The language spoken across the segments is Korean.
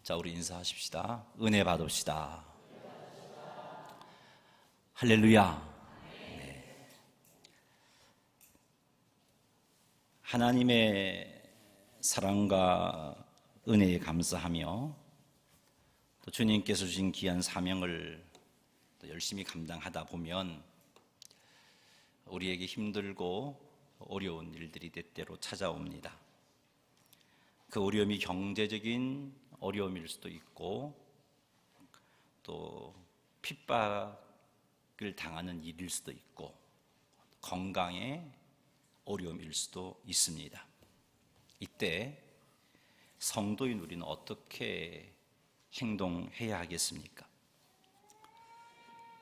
자, 우리 인사하십시다. 은혜 받읍시다. 할렐루야. 네. 하나님의 사랑과 은혜에 감사하며 또 주님께서 주신 귀한 사명을 또 열심히 감당하다 보면 우리에게 힘들고 어려운 일들이 때때로 찾아옵니다. 그 어려움이 경제적인 어려움일 수도 있고 또 핍박을 당하는 일일 수도 있고 건강의 어려움일 수도 있습니다. 이때 성도인 우리는 어떻게 행동해야 하겠습니까?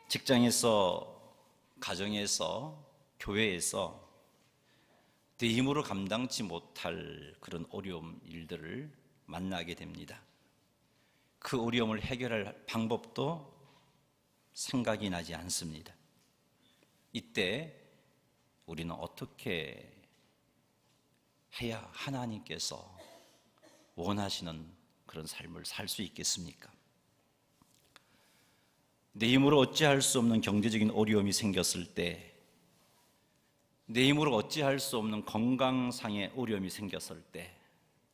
직장에서, 가정에서, 교회에서 내 힘으로 감당치 못할 그런 어려움 일들을 만나게 됩니다. 그 어려움을 해결할 방법도 생각이 나지 않습니다. 이때 우리는 어떻게 해야 하나님께서 원하시는 그런 삶을 살 수 있겠습니까? 내 힘으로 어찌할 수 없는 경제적인 어려움이 생겼을 때, 내 힘으로 어찌할 수 없는 건강상의 어려움이 생겼을 때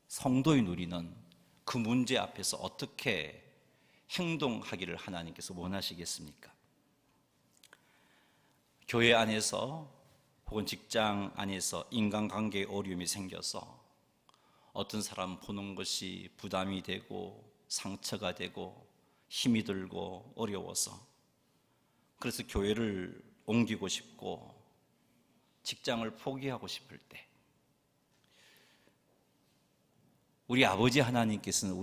성도인 우리는 그 문제 앞에서 어떻게 행동하기를 하나님께서 원하시겠습니까? 교회 안에서 혹은 직장 안에서 인간관계에 어려움이 생겨서 어떤 사람 보는 것이 부담이 되고 상처가 되고 힘이 들고 어려워서 그래서 교회를 옮기고 싶고 직장을 포기하고 싶을 때 우리 아버지 하나님께서는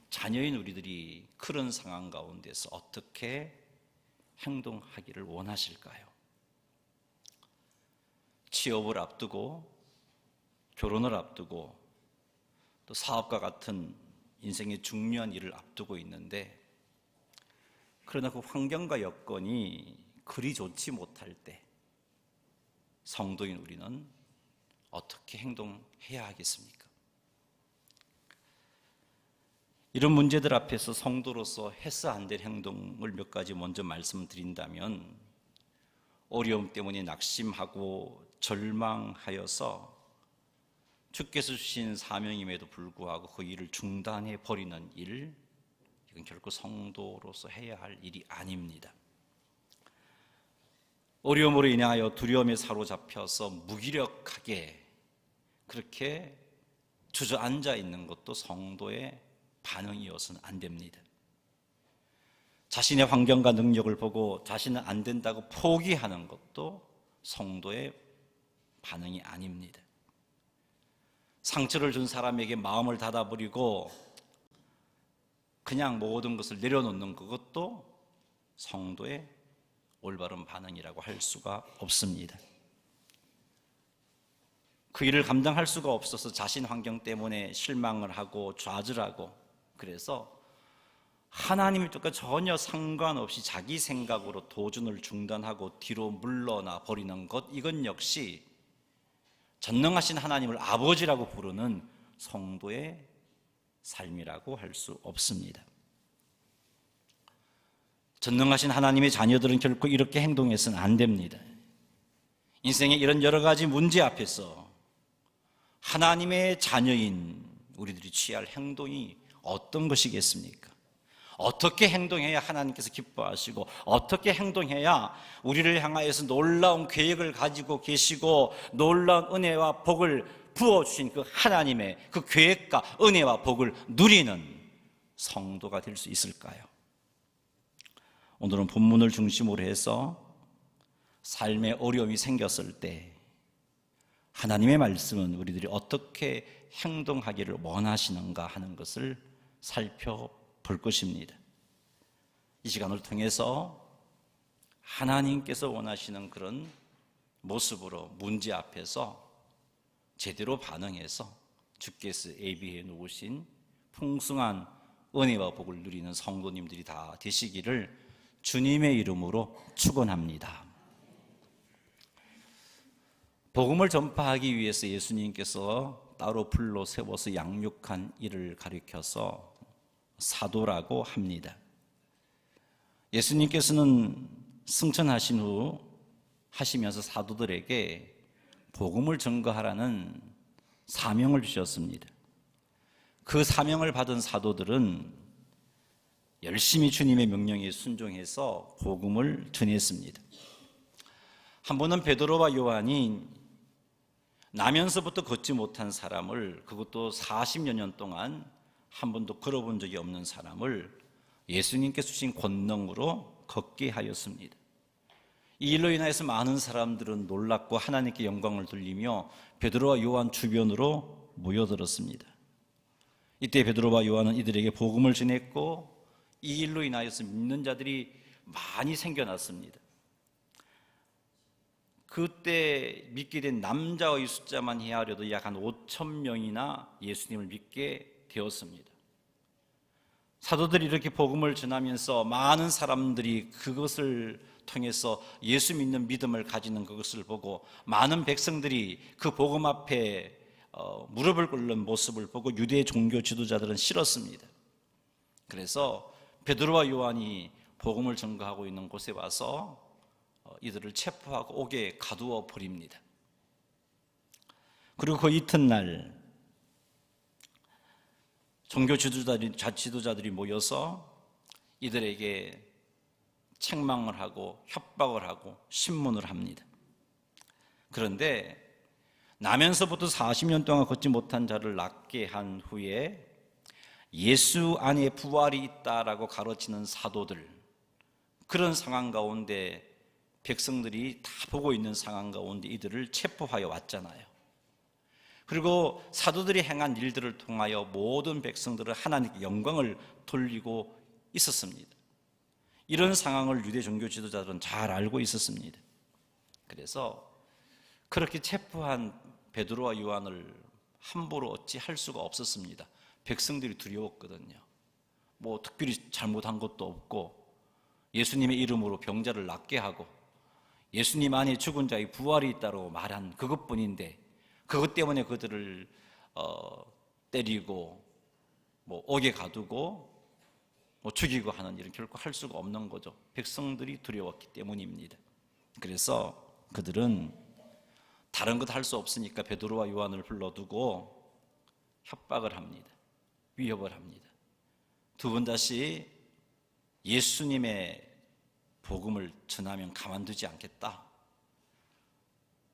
자녀인 우리들이 그런 상황 가운데서 어떻게 행동하기를 원하실까요? 취업을 앞두고 결혼을 앞두고 또 사업과 같은 인생의 중요한 일을 앞두고 있는데 그러나 그 환경과 여건이 그리 좋지 못할 때 성도인 우리는 어떻게 행동해야 하겠습니까? 이런 문제들 앞에서 성도로서 해서 안 될 행동을 몇 가지 먼저 말씀드린다면 어려움 때문에 낙심하고 절망하여서 주께서 주신 사명임에도 불구하고 그 일을 중단해 버리는 일, 이건 결코 성도로서 해야 할 일이 아닙니다. 어려움으로 인하여 두려움에 사로잡혀서 무기력하게 그렇게 주저앉아 있는 것도 성도의 반응이어서는 안 됩니다. 자신의 환경과 능력을 보고 자신은 안 된다고 포기하는 것도 성도의 반응이 아닙니다. 상처를 준 사람에게 마음을 닫아버리고 그냥 모든 것을 내려놓는 그것도 성도의 올바른 반응이라고 할 수가 없습니다. 그 일을 감당할 수가 없어서 자신 환경 때문에 실망을 하고 좌절하고 그래서 하나님의 뜻과 전혀 상관없이 자기 생각으로 도전을 중단하고 뒤로 물러나 버리는 것, 이건 역시 전능하신 하나님을 아버지라고 부르는 성도의 삶이라고 할 수 없습니다. 전능하신 하나님의 자녀들은 결코 이렇게 행동해서는 안 됩니다. 인생의 이런 여러 가지 문제 앞에서 하나님의 자녀인 우리들이 취할 행동이 어떤 것이겠습니까? 어떻게 행동해야 하나님께서 기뻐하시고 어떻게 행동해야 우리를 향하여서 놀라운 계획을 가지고 계시고 놀라운 은혜와 복을 부어주신 그 하나님의 그 계획과 은혜와 복을 누리는 성도가 될 수 있을까요? 오늘은 본문을 중심으로 해서 삶의 어려움이 생겼을 때 하나님의 말씀은 우리들이 어떻게 행동하기를 원하시는가 하는 것을 살펴볼 것입니다. 이 시간을 통해서 하나님께서 원하시는 그런 모습으로 문제 앞에서 제대로 반응해서 주께서 예비해 놓으신 풍성한 은혜와 복을 누리는 성도님들이 다 되시기를 주님의 이름으로 축원합니다. 복음을 전파하기 위해서 예수님께서 따로 불러 세워서 양육한 이를 가리켜서 사도라고 합니다. 예수님께서는 승천하신 후 하시면서 사도들에게 복음을 전거하라는 사명을 주셨습니다. 그 사명을 받은 사도들은 열심히 주님의 명령에 순종해서 복음을 전했습니다. 한 번은 베드로와 요한이 나면서부터 걷지 못한 사람을, 그것도 40여 년 동안 한 번도 걸어본 적이 없는 사람을 예수님께서 주신 권능으로 걷게 하였습니다. 이 일로 인하여서 많은 사람들은 놀랐고 하나님께 영광을 돌리며 베드로와 요한 주변으로 모여들었습니다. 이때 베드로와 요한은 이들에게 복음을 전했고 이 일로 인하여서 믿는 자들이 많이 생겨났습니다. 그때 믿게 된 남자의 숫자만 헤아려도 약 한 5천 명이나 예수님을 믿게 되었습니다. 사도들이 이렇게 복음을 전하면서 많은 사람들이 그것을 통해서 예수 믿는 믿음을 가지는 그것을 보고 많은 백성들이 그 복음 앞에 무릎을 꿇는 모습을 보고 유대 종교 지도자들은 싫었습니다. 그래서 베드로와 요한이 복음을 전거하고 있는 곳에 와서 이들을 체포하고 옥에 가두어 버립니다. 그리고 그 이튿날 종교 지도자들이 모여서 이들에게 책망을 하고 협박을 하고 신문을 합니다. 그런데 나면서부터 40년 동안 걷지 못한 자를 낫게 한 후에 예수 안에 부활이 있다라고 가르치는 사도들, 그런 상황 가운데 백성들이 다 보고 있는 상황 가운데 이들을 체포하여 왔잖아요. 그리고 사도들이 행한 일들을 통하여 모든 백성들은 하나님께 영광을 돌리고 있었습니다. 이런 상황을 유대 종교 지도자들은 잘 알고 있었습니다. 그래서 그렇게 체포한 베드로와 요한을 함부로 어찌할 수가 없었습니다. 백성들이 두려웠거든요. 뭐 특별히 잘못한 것도 없고 예수님의 이름으로 병자를 낫게 하고 예수님 안에 죽은 자의 부활이 있다고 말한 그것뿐인데 그것 때문에 그들을 때리고 뭐 옥에 가두고 뭐 죽이고 하는 일은 결코 할 수가 없는 거죠. 백성들이 두려웠기 때문입니다. 그래서 그들은 다른 것 할 수 없으니까 베드로와 요한을 불러두고 협박을 합니다. 위협을 합니다. 두 분 다시 예수님의 복음을 전하면 가만두지 않겠다.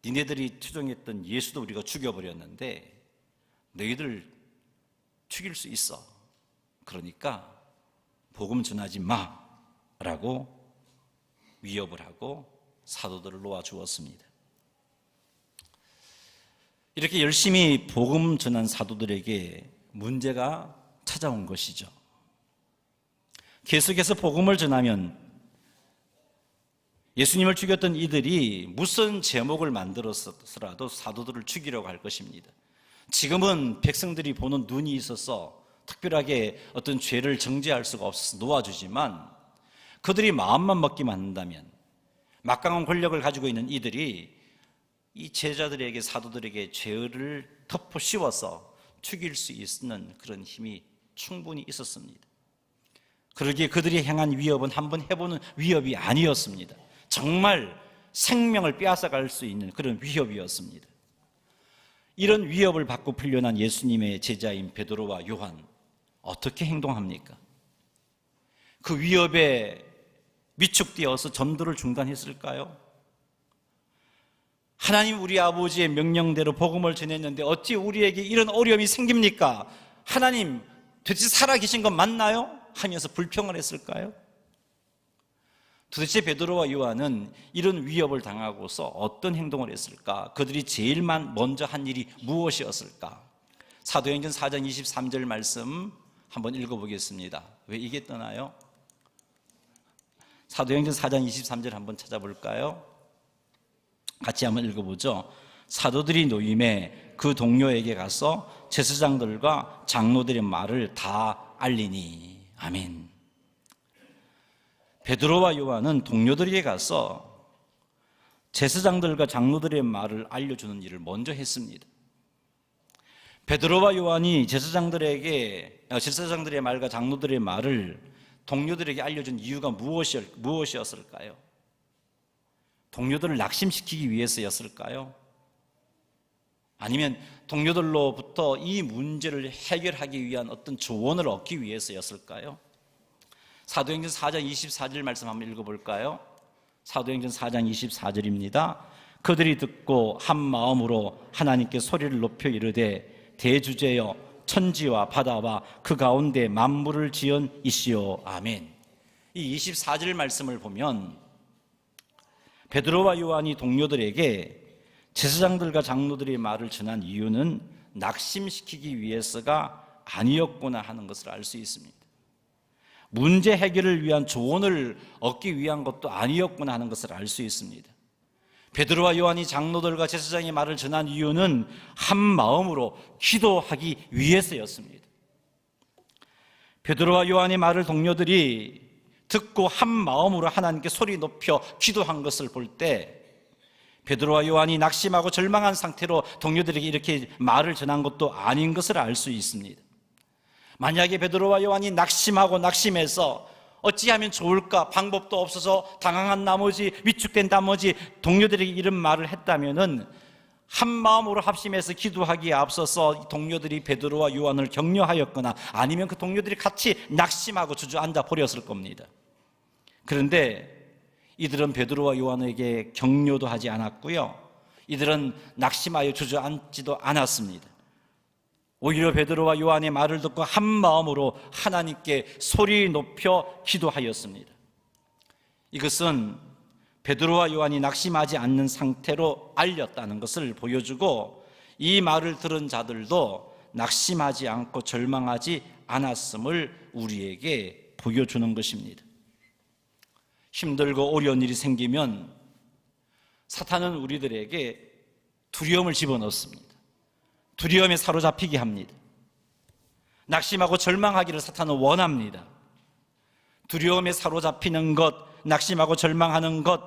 니네들이 추종했던 예수도 우리가 죽여버렸는데 너희들 죽일 수 있어. 그러니까 복음 전하지 마라고 위협을 하고 사도들을 놓아주었습니다. 이렇게 열심히 복음 전한 사도들에게 문제가 찾아온 것이죠. 계속해서 복음을 전하면 예수님을 죽였던 이들이 무슨 제목을 만들었더라도 사도들을 죽이려고 할 것입니다. 지금은 백성들이 보는 눈이 있어서 특별하게 어떤 죄를 정죄할 수가 없어서 놓아주지만 그들이 마음만 먹기만 한다면 막강한 권력을 가지고 있는 이들이 이 제자들에게 사도들에게 죄를 덮어 씌워서 죽일 수 있는 그런 힘이 충분히 있었습니다. 그러기에 그들이 행한 위협은 한번 해보는 위협이 아니었습니다. 정말 생명을 빼앗아갈 수 있는 그런 위협이었습니다. 이런 위협을 받고 풀려난 예수님의 제자인 베드로와 요한, 어떻게 행동합니까? 그 위협에 위축되어서 전도를 중단했을까요? 하나님 우리 아버지의 명령대로 복음을 전했는데 어찌 우리에게 이런 어려움이 생깁니까? 하나님 도대체 살아계신 건 맞나요? 하면서 불평을 했을까요? 도대체 베드로와 요한은 이런 위협을 당하고서 어떤 행동을 했을까? 그들이 제일 먼저 한 일이 무엇이었을까? 사도행전 4장 23절 말씀 한번 읽어보겠습니다. 왜 이게 떠나요? 사도행전 4장 23절 한번 찾아볼까요? 같이 한번 읽어보죠. 사도들이 노임에 그 동료에게 가서 제사장들과 장로들의 말을 다 알리니. 아멘. 베드로와 요한은 동료들에게 가서 제사장들과 장로들의 말을 알려주는 일을 먼저 했습니다. 베드로와 요한이 제사장들의 말과 장로들의 말을 동료들에게 알려준 이유가 무엇이었을까요? 동료들을 낙심시키기 위해서였을까요? 아니면 동료들로부터 이 문제를 해결하기 위한 어떤 조언을 얻기 위해서였을까요? 사도행전 4장 24절 말씀 한번 읽어볼까요? 사도행전 4장 24절입니다. 그들이 듣고 한 마음으로 하나님께 소리를 높여 이르되 대주제여 천지와 바다와 그 가운데 만물을 지은 이시오. 아멘. 이 24절 말씀을 보면 베드로와 요한이 동료들에게 제사장들과 장로들의 말을 전한 이유는 낙심시키기 위해서가 아니었구나 하는 것을 알 수 있습니다. 문제 해결을 위한 조언을 얻기 위한 것도 아니었구나 하는 것을 알 수 있습니다. 베드로와 요한이 장로들과 제사장의 말을 전한 이유는 한 마음으로 기도하기 위해서였습니다. 베드로와 요한의 말을 동료들이 듣고 한 마음으로 하나님께 소리 높여 기도한 것을 볼 때 베드로와 요한이 낙심하고 절망한 상태로 동료들에게 이렇게 말을 전한 것도 아닌 것을 알 수 있습니다. 만약에 베드로와 요한이 낙심해서 어찌하면 좋을까 방법도 없어서 당황한 나머지 위축된 나머지 동료들에게 이런 말을 했다면은 한 마음으로 합심해서 기도하기에 앞서서 동료들이 베드로와 요한을 격려하였거나 아니면 그 동료들이 같이 낙심하고 주저앉아 버렸을 겁니다. 그런데 이들은 베드로와 요한에게 격려도 하지 않았고요, 이들은 낙심하여 주저앉지도 않았습니다. 오히려 베드로와 요한의 말을 듣고 한 마음으로 하나님께 소리 높여 기도하였습니다. 이것은 베드로와 요한이 낙심하지 않는 상태로 알렸다는 것을 보여주고 이 말을 들은 자들도 낙심하지 않고 절망하지 않았음을 우리에게 보여주는 것입니다. 힘들고 어려운 일이 생기면 사탄은 우리들에게 두려움을 집어넣습니다. 두려움에 사로잡히게 합니다. 낙심하고 절망하기를 사탄은 원합니다. 두려움에 사로잡히는 것, 낙심하고 절망하는 것,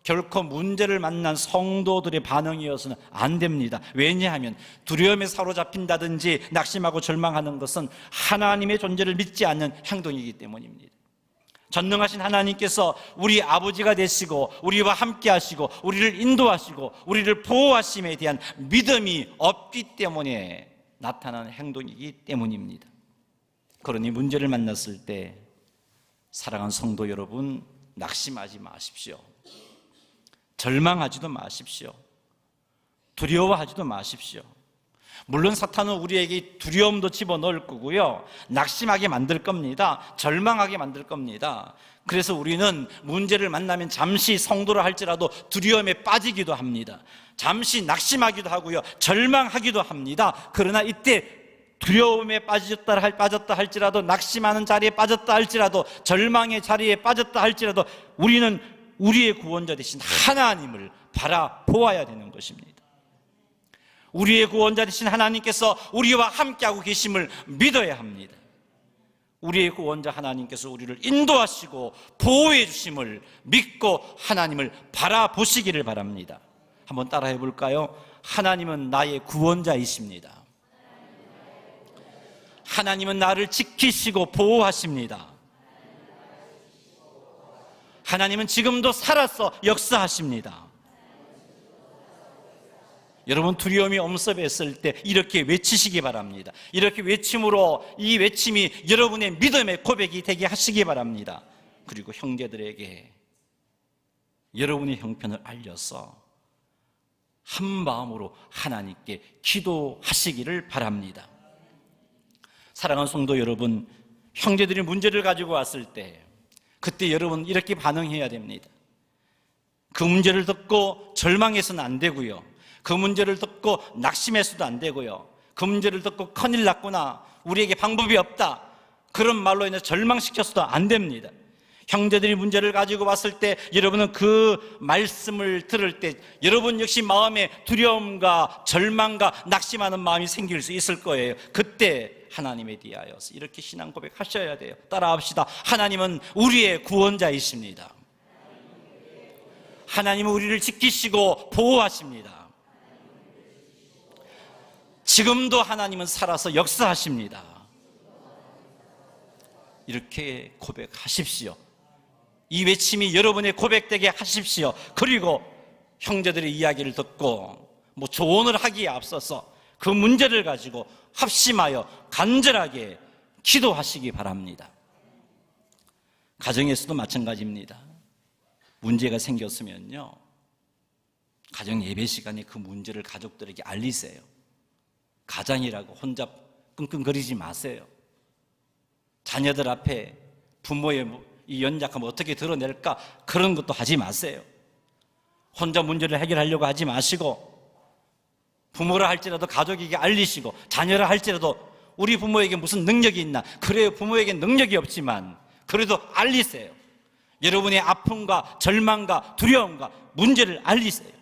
결코 문제를 만난 성도들의 반응이어서는 안 됩니다. 왜냐하면 두려움에 사로잡힌다든지 낙심하고 절망하는 것은 하나님의 존재를 믿지 않는 행동이기 때문입니다. 전능하신 하나님께서 우리 아버지가 되시고 우리와 함께 하시고 우리를 인도하시고 우리를 보호하심에 대한 믿음이 없기 때문에 나타나는 행동이기 때문입니다. 그러니 문제를 만났을 때 사랑하는 성도 여러분, 낙심하지 마십시오. 절망하지도 마십시오. 두려워하지도 마십시오. 물론 사탄은 우리에게 두려움도 집어넣을 거고요, 낙심하게 만들 겁니다. 절망하게 만들 겁니다. 그래서 우리는 문제를 만나면 잠시 성도를 할지라도 두려움에 빠지기도 합니다. 잠시 낙심하기도 하고요, 절망하기도 합니다. 그러나 이때 두려움에 빠졌다 할지라도, 낙심하는 자리에 빠졌다 할지라도, 절망의 자리에 빠졌다 할지라도 우리는 우리의 구원자 되신 하나님을 바라보아야 되는 것입니다. 우리의 구원자 되신 하나님께서 우리와 함께하고 계심을 믿어야 합니다. 우리의 구원자 하나님께서 우리를 인도하시고 보호해 주심을 믿고 하나님을 바라보시기를 바랍니다. 한번 따라해 볼까요? 하나님은 나의 구원자이십니다. 하나님은 나를 지키시고 보호하십니다. 하나님은 지금도 살아서 역사하십니다. 여러분, 두려움이 엄습했을 때 이렇게 외치시기 바랍니다. 이렇게 외침으로 이 외침이 여러분의 믿음의 고백이 되게 하시기 바랍니다. 그리고 형제들에게 여러분의 형편을 알려서 한 마음으로 하나님께 기도하시기를 바랍니다. 사랑하는 성도 여러분, 형제들이 문제를 가지고 왔을 때 그때 여러분 이렇게 반응해야 됩니다. 그 문제를 듣고 절망해서는 안 되고요, 그 문제를 듣고 낙심해서도 안 되고요, 그 문제를 듣고 큰일 났구나, 우리에게 방법이 없다, 그런 말로 인해서 절망시켜서도 안 됩니다. 형제들이 문제를 가지고 왔을 때 여러분은 그 말씀을 들을 때 여러분 역시 마음에 두려움과 절망과 낙심하는 마음이 생길 수 있을 거예요. 그때 하나님에 대하여서 이렇게 신앙 고백하셔야 돼요. 따라합시다. 하나님은 우리의 구원자이십니다. 하나님은 우리를 지키시고 보호하십니다. 지금도 하나님은 살아서 역사하십니다. 이렇게 고백하십시오. 이 외침이 여러분의 고백되게 하십시오. 그리고 형제들의 이야기를 듣고 조언을 하기에 앞서서 그 문제를 가지고 합심하여 간절하게 기도하시기 바랍니다. 가정에서도 마찬가지입니다. 문제가 생겼으면요, 가정 예배 시간에 그 문제를 가족들에게 알리세요. 가장이라고 혼자 끙끙거리지 마세요. 자녀들 앞에 부모의 이 연약함을 어떻게 드러낼까, 그런 것도 하지 마세요. 혼자 문제를 해결하려고 하지 마시고, 부모라 할지라도 가족에게 알리시고, 자녀라 할지라도 우리 부모에게 무슨 능력이 있나, 그래요, 부모에게 능력이 없지만 그래도 알리세요. 여러분의 아픔과 절망과 두려움과 문제를 알리세요.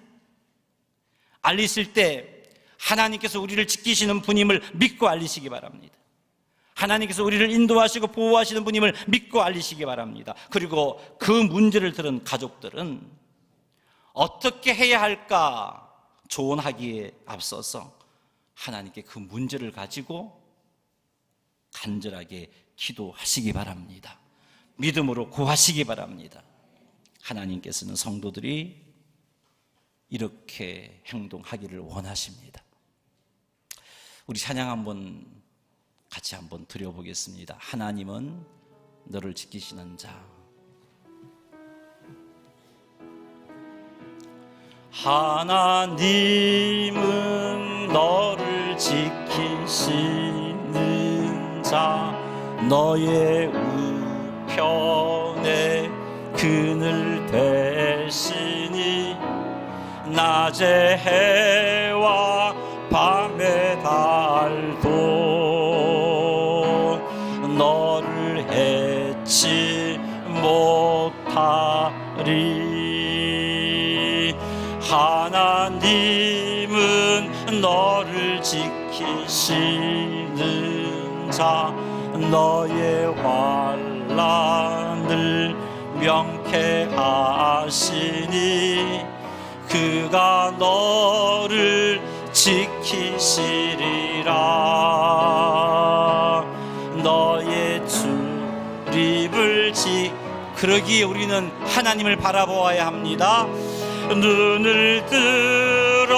알리실 때 하나님께서 우리를 지키시는 분임을 믿고 알리시기 바랍니다. 하나님께서 우리를 인도하시고 보호하시는 분임을 믿고 알리시기 바랍니다. 그리고 그 문제를 들은 가족들은 어떻게 해야 할까 조언하기에 앞서서 하나님께 그 문제를 가지고 간절하게 기도하시기 바랍니다. 믿음으로 구하시기 바랍니다. 하나님께서는 성도들이 이렇게 행동하기를 원하십니다. 우리 찬양 같이 한번 드려보겠습니다. 하나님은 너를 지키시는 자. 하나님은 너를 지키시는 자. 너의 우편에 그늘 되시니 낮에 해와 밤에 달도 너를 해치 못하리. 하나님은 너를 지키시는 자. 너의 환난을 명쾌하시니 그가 너를 지키시리라. 너의 출입을 그러기에 우리는 하나님을 바라보아야 합니다. 눈을 들어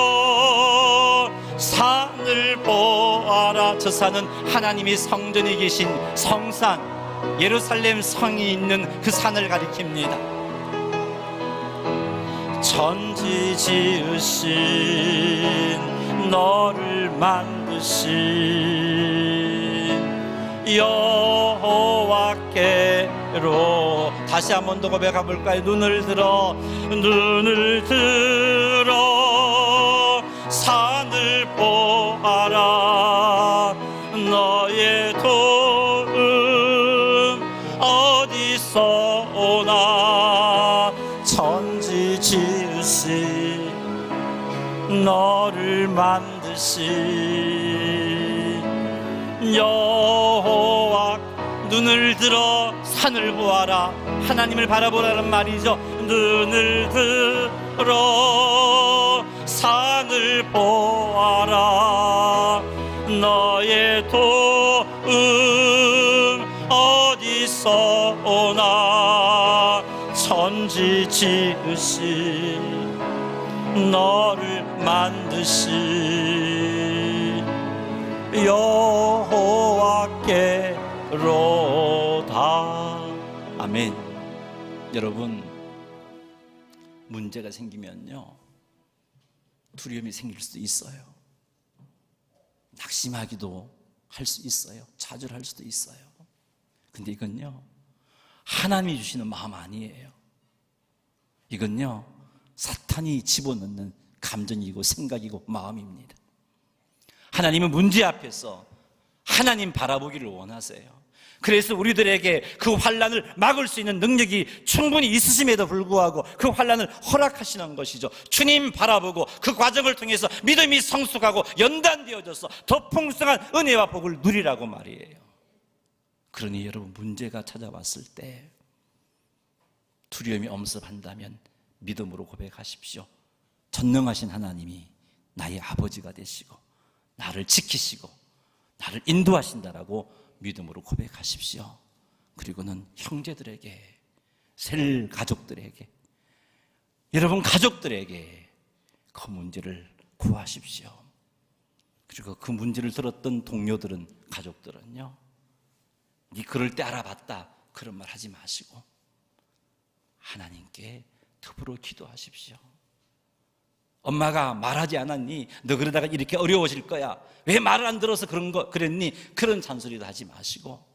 산을 보아라. 저 산은 하나님이 성전에 계신 성산, 예루살렘 성이 있는 그 산을 가리킵니다. 천지 지으신 너를 만드신 여호와께로. 다시 한 번 더 고백해 볼까요? 눈을 들어 산을 보아라. 너의 도움 어디서 오나. 천지 지으신 너를 만드신 여호와. 눈을 들어 산을 보아라. 하나님을 바라보라는 말이죠. 눈을 들어 산을 보아라. 너의 도움 어디서 오나. 천지 지으신 너를 만드신 여호와께로다. 아멘. 여러분, 문제가 생기면요, 두려움이 생길 수도 있어요. 낙심하기도 할 수 있어요. 좌절할 수도 있어요. 근데 이건요, 하나님이 주시는 마음 아니에요. 이건요, 사탄이 집어넣는 감정이고 생각이고 마음입니다. 하나님은 문제 앞에서 하나님 바라보기를 원하세요. 그래서 우리들에게 그 환난을 막을 수 있는 능력이 충분히 있으심에도 불구하고 그 환난을 허락하시는 것이죠. 주님 바라보고 그 과정을 통해서 믿음이 성숙하고 연단되어져서 더 풍성한 은혜와 복을 누리라고 말이에요. 그러니 여러분, 문제가 찾아왔을 때 두려움이 엄습한다면 믿음으로 고백하십시오. 전능하신 하나님이 나의 아버지가 되시고 나를 지키시고 나를 인도하신다라고 믿음으로 고백하십시오. 그리고는 형제들에게, 셀 가족들에게, 여러분 가족들에게 그 문제를 구하십시오. 그리고 그 문제를 들었던 동료들은, 가족들은요, 네 그럴 때 알아봤다 그런 말 하지 마시고 하나님께 더불어 기도하십시오. 엄마가 말하지 않았니? 너 그러다가 이렇게 어려워질 거야. 왜 말을 안 들어서 그랬니? 그런 잔소리도 하지 마시고,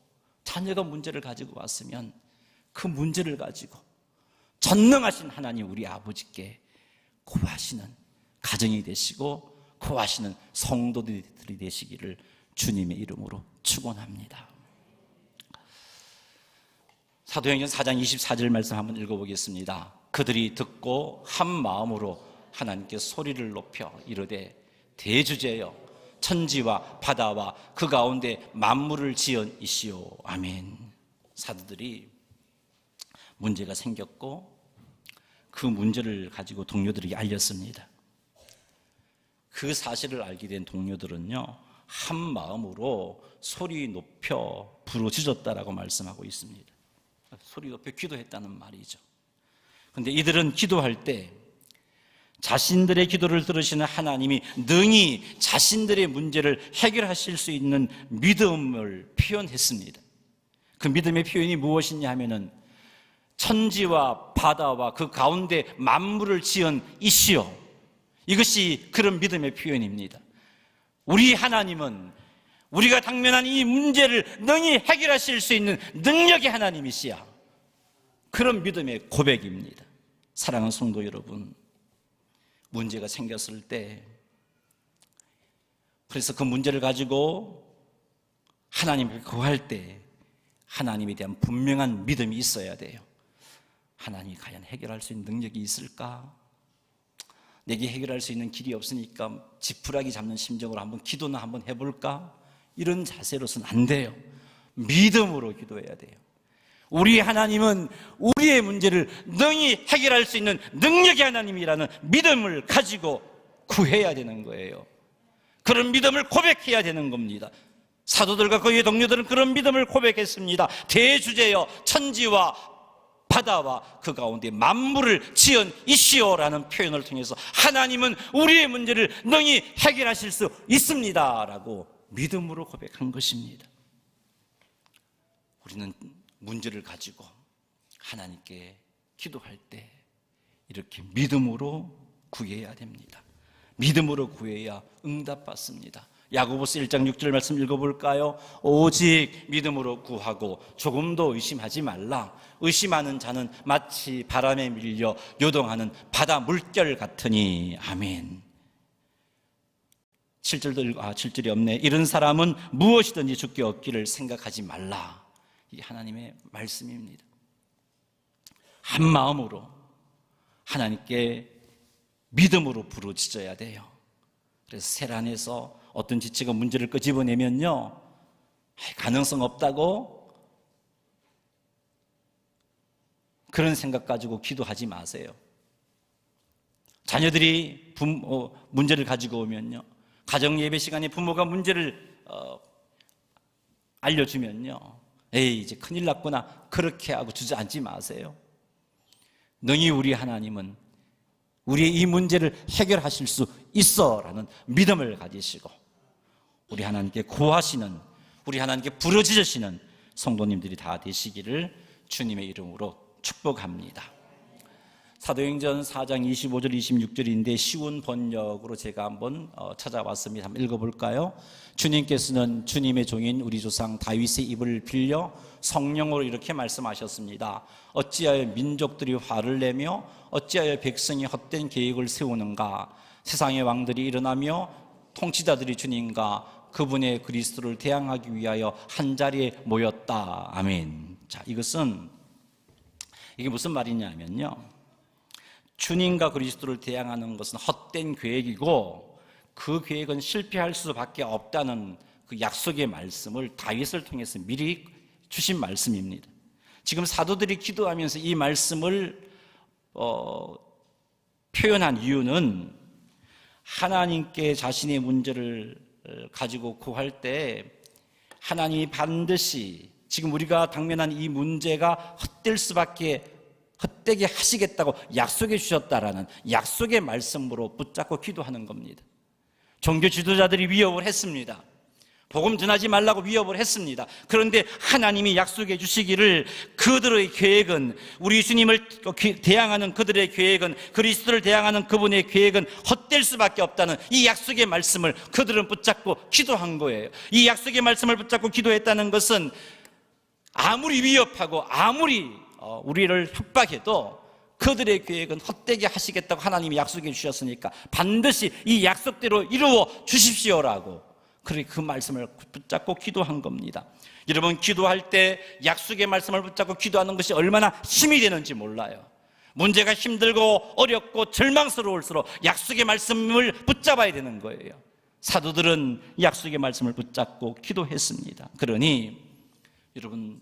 자녀가 문제를 가지고 왔으면 그 문제를 가지고 전능하신 하나님 우리 아버지께 구하시는 가정이 되시고 구하시는 성도들이 되시기를 주님의 이름으로 축원합니다. 사도행전 4장 24절 말씀 한번 읽어보겠습니다. 그들이 듣고 한 마음으로 하나님께 소리를 높여 이르되 대주제여 천지와 바다와 그 가운데 만물을 지은 이시오. 아멘. 사도들이 문제가 생겼고 그 문제를 가지고 동료들에게 알렸습니다. 그 사실을 알게 된 동료들은요, 한 마음으로 소리 높여 부르짖었다라고 말씀하고 있습니다. 소리 높여 기도했다는 말이죠. 그런데 이들은 기도할 때 자신들의 기도를 들으시는 하나님이 능히 자신들의 문제를 해결하실 수 있는 믿음을 표현했습니다. 그 믿음의 표현이 무엇이냐 하면은 천지와 바다와 그 가운데 만물을 지은 이시여, 이것이 그런 믿음의 표현입니다. 우리 하나님은 우리가 당면한 이 문제를 능히 해결하실 수 있는 능력의 하나님이시야. 그런 믿음의 고백입니다. 사랑하는 성도 여러분, 문제가 생겼을 때, 그래서 그 문제를 가지고 하나님을 구할 때 하나님에 대한 분명한 믿음이 있어야 돼요. 하나님이 과연 해결할 수 있는 능력이 있을까? 내게 해결할 수 있는 길이 없으니까 지푸라기 잡는 심정으로 한번 기도나 한번 해볼까? 이런 자세로서는 안 돼요. 믿음으로 기도해야 돼요. 우리 하나님은 우리의 문제를 능히 해결할 수 있는 능력의 하나님이라는 믿음을 가지고 구해야 되는 거예요. 그런 믿음을 고백해야 되는 겁니다. 사도들과 그의 동료들은 그런 믿음을 고백했습니다. 대주제여 천지와 바다와 그 가운데 만물을 지은 이시오라는 표현을 통해서 하나님은 우리의 문제를 능히 해결하실 수 있습니다 라고 믿음으로 고백한 것입니다. 우리는 문제를 가지고 하나님께 기도할 때 이렇게 믿음으로 구해야 됩니다. 믿음으로 구해야 응답받습니다. 야고보서 1장 6절 말씀 읽어볼까요? 오직 믿음으로 구하고 조금도 의심하지 말라. 의심하는 자는 마치 바람에 밀려 요동하는 바다 물결 같으니. 아멘. 7절이 없네. 이런 사람은 무엇이든지 주께 얻기를 생각하지 말라. 이게 하나님의 말씀입니다. 한 마음으로 하나님께 믿음으로 부르짖어야 돼요. 그래서 셀 안에서 어떤 지체가 문제를 끄집어내면요, 가능성 없다고 그런 생각 가지고 기도하지 마세요. 자녀들이 문제를 가지고 오면요, 가정 예배 시간에 부모가 문제를 알려주면요, 에이 이제 큰일 났구나 그렇게 하고 주저앉지 마세요. 능히 우리 하나님은 우리의 이 문제를 해결하실 수 있어 라는 믿음을 가지시고 우리 하나님께 구하시는, 우리 하나님께 부르짖으시는 성도님들이 다 되시기를 주님의 이름으로 축복합니다. 사도행전 4장 25절 26절인데 쉬운 번역으로 제가 한번 찾아왔습니다. 한번 읽어볼까요? 주님께서는 주님의 종인 우리 조상 다윗의 입을 빌려 성령으로 이렇게 말씀하셨습니다. 어찌하여 민족들이 화를 내며 어찌하여 백성이 헛된 계획을 세우는가? 세상의 왕들이 일어나며 통치자들이 주님과 그분의 그리스도를 대항하기 위하여 한자리에 모였다. 아멘. 자, 이게 무슨 말이냐면요, 주님과 그리스도를 대항하는 것은 헛된 계획이고 그 계획은 실패할 수밖에 없다는 그 약속의 말씀을 다윗을 통해서 미리 주신 말씀입니다. 지금 사도들이 기도하면서 이 말씀을 표현한 이유는 하나님께 자신의 문제를 가지고 구할 때 하나님이 반드시 지금 우리가 당면한 이 문제가 헛되게 하시겠다고 약속해 주셨다라는 약속의 말씀으로 붙잡고 기도하는 겁니다. 종교 지도자들이 위협을 했습니다. 복음 전하지 말라고 위협을 했습니다. 그런데 하나님이 약속해 주시기를 그들의 계획은, 우리 주님을 대항하는 그들의 계획은, 그리스도를 대항하는 그분의 계획은 헛될 수밖에 없다는 이 약속의 말씀을 그들은 붙잡고 기도한 거예요. 이 약속의 말씀을 붙잡고 기도했다는 것은 아무리 위협하고 아무리 우리를 협박해도 그들의 계획은 헛되게 하시겠다고 하나님이 약속해 주셨으니까 반드시 이 약속대로 이루어 주십시오라고 그 말씀을 붙잡고 기도한 겁니다. 여러분, 기도할 때 약속의 말씀을 붙잡고 기도하는 것이 얼마나 힘이 되는지 몰라요. 문제가 힘들고 어렵고 절망스러울수록 약속의 말씀을 붙잡아야 되는 거예요. 사도들은 약속의 말씀을 붙잡고 기도했습니다. 그러니 여러분,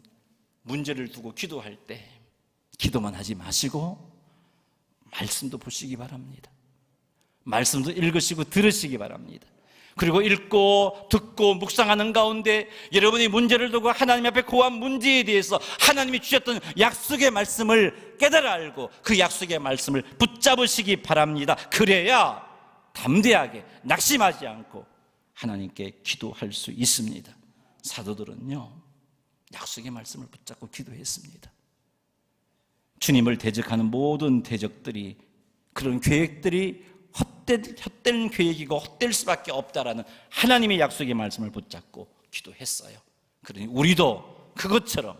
문제를 두고 기도할 때 기도만 하지 마시고 말씀도 보시기 바랍니다. 말씀도 읽으시고 들으시기 바랍니다. 그리고 읽고 듣고 묵상하는 가운데 여러분이 문제를 두고 하나님 앞에 고한 문제에 대해서 하나님이 주셨던 약속의 말씀을 깨달아 알고 그 약속의 말씀을 붙잡으시기 바랍니다. 그래야 담대하게 낙심하지 않고 하나님께 기도할 수 있습니다. 사도들은요, 약속의 말씀을 붙잡고 기도했습니다. 주님을 대적하는 모든 대적들이, 그런 계획들이 헛된 계획이고 헛될 수밖에 없다라는 하나님의 약속의 말씀을 붙잡고 기도했어요. 그러니 우리도 그것처럼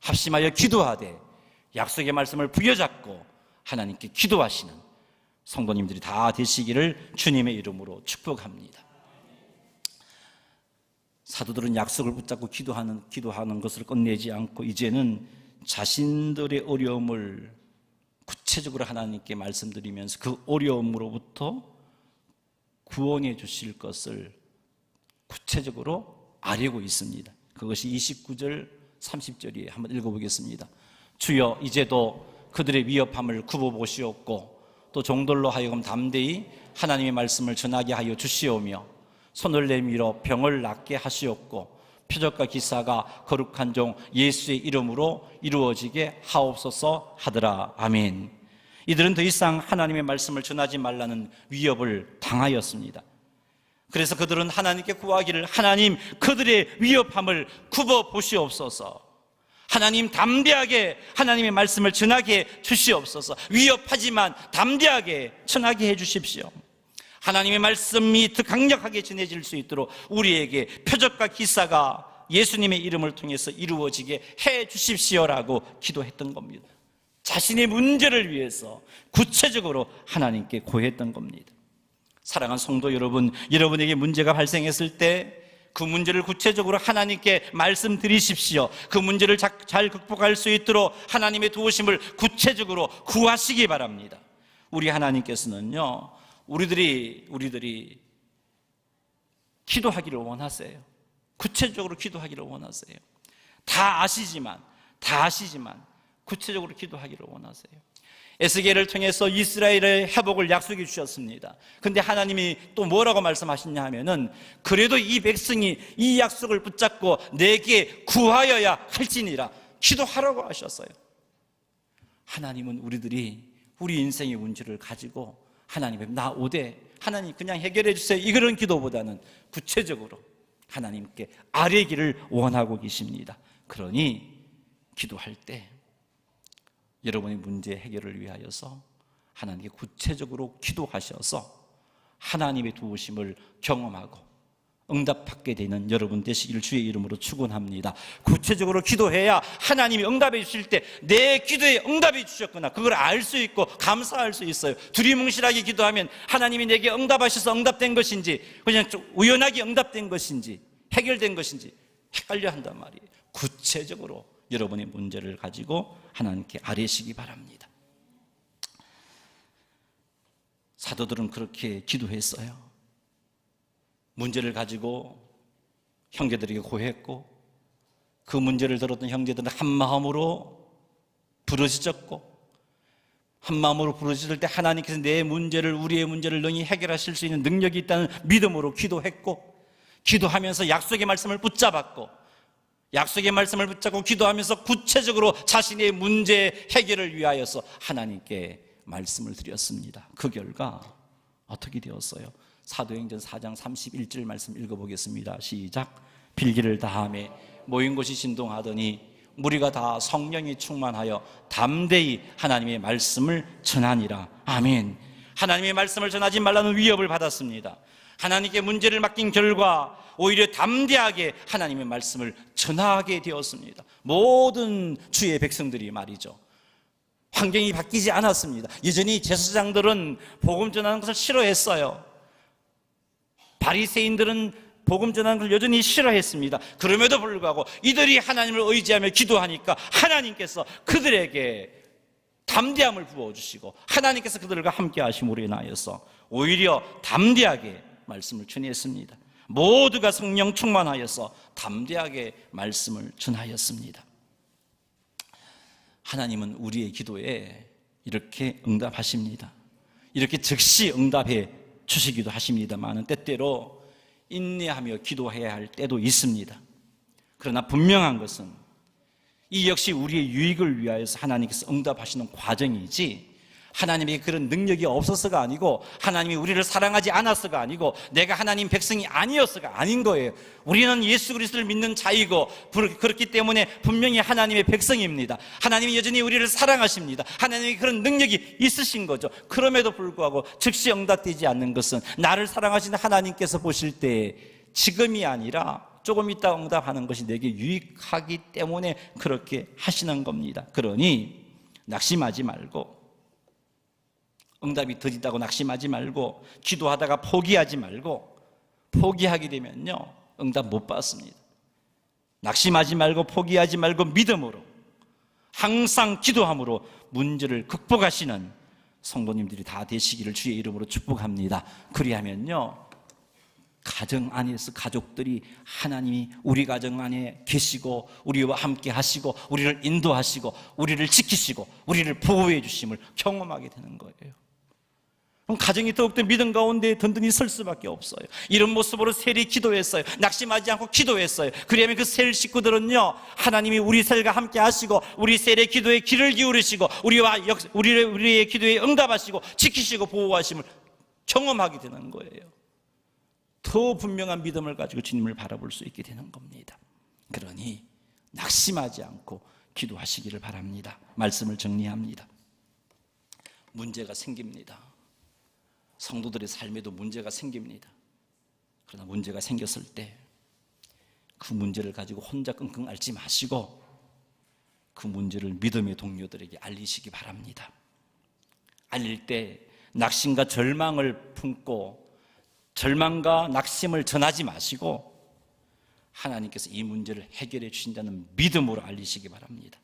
합심하여 기도하되 약속의 말씀을 부여잡고 하나님께 기도하시는 성도님들이 다 되시기를 주님의 이름으로 축복합니다. 사도들은 약속을 붙잡고 기도하는 것을 끝내지 않고 이제는 자신들의 어려움을 구체적으로 하나님께 말씀드리면서 그 어려움으로부터 구원해 주실 것을 구체적으로 아뢰고 있습니다. 그것이 29절 30절이에요. 한번 읽어보겠습니다. 주여, 이제도 그들의 위협함을 굽어보시옵고 또 종들로 하여금 담대히 하나님의 말씀을 전하게 하여 주시오며 손을 내밀어 병을 낫게 하시옵고 표적과 기사가 거룩한 종 예수의 이름으로 이루어지게 하옵소서 하더라. 아멘. 이들은 더 이상 하나님의 말씀을 전하지 말라는 위협을 당하였습니다. 그래서 그들은 하나님께 구하기를, 하나님, 그들의 위협함을 굽어 보시옵소서. 하나님, 담대하게 하나님의 말씀을 전하게 주시옵소서. 위협하지만 담대하게 전하게 해 주십시오. 하나님의 말씀이 더 강력하게 전해질 수 있도록 우리에게 표적과 기사가 예수님의 이름을 통해서 이루어지게 해 주십시오라고 기도했던 겁니다. 자신의 문제를 위해서 구체적으로 하나님께 고했던 겁니다. 사랑하는 성도 여러분, 여러분에게 문제가 발생했을 때 그 문제를 구체적으로 하나님께 말씀드리십시오. 그 문제를 잘 극복할 수 있도록 하나님의 도우심을 구체적으로 구하시기 바랍니다. 우리 하나님께서는요, 우리들이 기도하기를 원하세요. 구체적으로 기도하기를 원하세요. 다 아시지만 구체적으로 기도하기를 원하세요. 에스겔을 통해서 이스라엘의 회복을 약속해 주셨습니다. 근데 하나님이 또 뭐라고 말씀하셨냐 하면은, 그래도 이 백성이 이 약속을 붙잡고 내게 구하여야 할지니라 기도하라고 하셨어요. 하나님은 우리 인생의 문제를 가지고 하나님께 나오되 하나님 그냥 해결해 주세요, 이런 기도보다는 구체적으로 하나님께 아뢰기를 원하고 계십니다. 그러니 기도할 때 여러분의 문제 해결을 위하여서 하나님께 구체적으로 기도하셔서 하나님의 도우심을 경험하고 응답받게 되는 여러분 되시기를 주의 이름으로 축원합니다. 구체적으로 기도해야 하나님이 응답해 주실 때 내 기도에 응답해 주셨구나, 그걸 알 수 있고 감사할 수 있어요. 두리뭉실하게 기도하면 하나님이 내게 응답하셔서 응답된 것인지, 그냥 좀 우연하게 응답된 것인지, 해결된 것인지 헷갈려 한단 말이에요. 구체적으로 여러분의 문제를 가지고 하나님께 아뢰시기 바랍니다. 사도들은 그렇게 기도했어요. 문제를 가지고 형제들에게 고했고, 그 문제를 들었던 형제들은 한마음으로 부르짖었고, 한마음으로 부르짖을 때 하나님께서 내 문제를, 우리의 문제를 능히 해결하실 수 있는 능력이 있다는 믿음으로 기도했고, 기도하면서 약속의 말씀을 붙잡았고, 약속의 말씀을 붙잡고 기도하면서 구체적으로 자신의 문제 해결을 위하여서 하나님께 말씀을 드렸습니다. 그 결과 어떻게 되었어요? 사도행전 4장 31절 말씀 읽어보겠습니다. 시작. 빌기를 다하매 모인 곳이 진동하더니 무리가 다 성령이 충만하여 담대히 하나님의 말씀을 전하니라. 아멘. 하나님의 말씀을 전하지 말라는 위협을 받았습니다. 하나님께 문제를 맡긴 결과 오히려 담대하게 하나님의 말씀을 전하게 되었습니다. 모든 주의 백성들이 말이죠, 환경이 바뀌지 않았습니다. 여전히 제사장들은 복음 전하는 것을 싫어했어요. 바리새인들은 복음 전하는 것을 여전히 싫어했습니다. 그럼에도 불구하고 이들이 하나님을 의지하며 기도하니까 하나님께서 그들에게 담대함을 부어주시고 하나님께서 그들과 함께 하심으로 인하여서 오히려 담대하게 말씀을 전했습니다. 모두가 성령 충만하여서 담대하게 말씀을 전하였습니다. 하나님은 우리의 기도에 이렇게 응답하십니다. 이렇게 즉시 응답해 주시기도 하십니다만 때때로 인내하며 기도해야 할 때도 있습니다. 그러나 분명한 것은 이 역시 우리의 유익을 위하여서 하나님께서 응답하시는 과정이지, 하나님에게 그런 능력이 없어서가 아니고 하나님이 우리를 사랑하지 않았어가 아니고 내가 하나님 백성이 아니었어가 아닌 거예요. 우리는 예수 그리스도를 믿는 자이고 그렇기 때문에 분명히 하나님의 백성입니다. 하나님이 여전히 우리를 사랑하십니다. 하나님이 그런 능력이 있으신 거죠. 그럼에도 불구하고 즉시 응답되지 않는 것은 나를 사랑하시는 하나님께서 보실 때 지금이 아니라 조금 있다 응답하는 것이 내게 유익하기 때문에 그렇게 하시는 겁니다. 그러니 낙심하지 말고, 응답이 더디다고 낙심하지 말고, 기도하다가 포기하지 말고, 포기하게 되면요 응답 못 받습니다. 낙심하지 말고 포기하지 말고 믿음으로 항상 기도함으로 문제를 극복하시는 성도님들이 다 되시기를 주의 이름으로 축복합니다. 그리하면요 가정 안에서 가족들이 하나님이 우리 가정 안에 계시고 우리와 함께 하시고 우리를 인도하시고 우리를 지키시고 우리를 보호해 주심을 경험하게 되는 거예요. 그럼 가정이 더욱더 믿음 가운데 든든히 설 수밖에 없어요. 이런 모습으로 셀이 기도했어요. 낙심하지 않고 기도했어요. 그러면 그 셀 식구들은요 하나님이 우리 셀과 함께 하시고 우리 셀의 기도에 귀를 기울이시고 우리의 기도에 응답하시고 지키시고 보호하심을 경험하게 되는 거예요. 더 분명한 믿음을 가지고 주님을 바라볼 수 있게 되는 겁니다. 그러니 낙심하지 않고 기도하시기를 바랍니다. 말씀을 정리합니다. 문제가 생깁니다. 성도들의 삶에도 문제가 생깁니다. 그러나 문제가 생겼을 때 그 문제를 가지고 혼자 끙끙 앓지 마시고 그 문제를 믿음의 동료들에게 알리시기 바랍니다. 알릴 때 낙심과 절망을 품고 절망과 낙심을 전하지 마시고 하나님께서 이 문제를 해결해 주신다는 믿음으로 알리시기 바랍니다.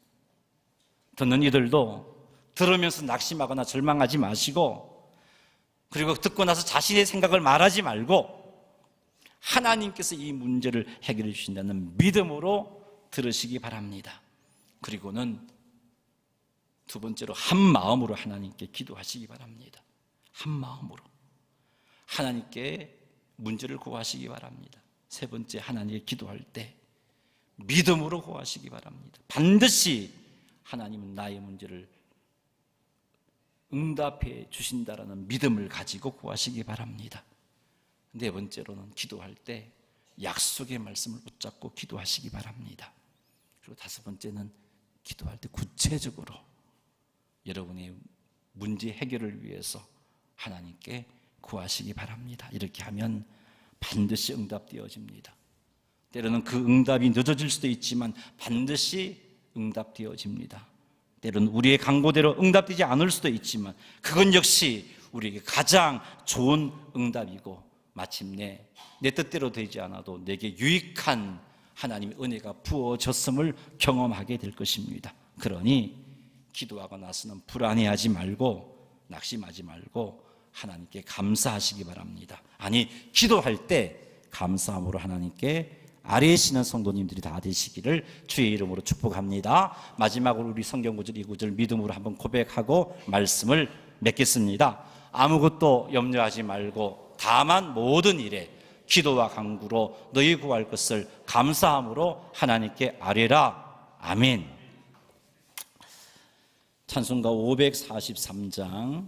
듣는 이들도 들으면서 낙심하거나 절망하지 마시고, 그리고 듣고 나서 자신의 생각을 말하지 말고 하나님께서 이 문제를 해결해 주신다는 믿음으로 들으시기 바랍니다. 그리고는 두 번째로 한 마음으로 하나님께 기도하시기 바랍니다. 한 마음으로 하나님께 문제를 구하시기 바랍니다. 세 번째, 하나님께 기도할 때 믿음으로 구하시기 바랍니다. 반드시 하나님은 나의 문제를 응답해 주신다라는 믿음을 가지고 구하시기 바랍니다. 네 번째로는 기도할 때 약속의 말씀을 붙잡고 기도하시기 바랍니다. 그리고 다섯 번째는 기도할 때 구체적으로 여러분의 문제 해결을 위해서 하나님께 구하시기 바랍니다. 이렇게 하면 반드시 응답되어집니다. 때로는 그 응답이 늦어질 수도 있지만 반드시 응답되어집니다. 때로는 우리의 강구대로 응답되지 않을 수도 있지만 그건 역시 우리에게 가장 좋은 응답이고 마침내 내 뜻대로 되지 않아도 내게 유익한 하나님의 은혜가 부어졌음을 경험하게 될 것입니다. 그러니 기도하고 나서는 불안해하지 말고 낙심하지 말고 하나님께 감사하시기 바랍니다. 아니, 기도할 때 감사함으로 하나님께 아뢰시는 성도님들이 다 되시기를 주의 이름으로 축복합니다. 마지막으로 우리 성경 구절 이 구절 믿음으로 한번 고백하고 말씀을 맺겠습니다. 아무것도 염려하지 말고 다만 모든 일에 기도와 간구로 너희 구할 것을 감사함으로 하나님께 아뢰라. 아멘. 찬송가 543장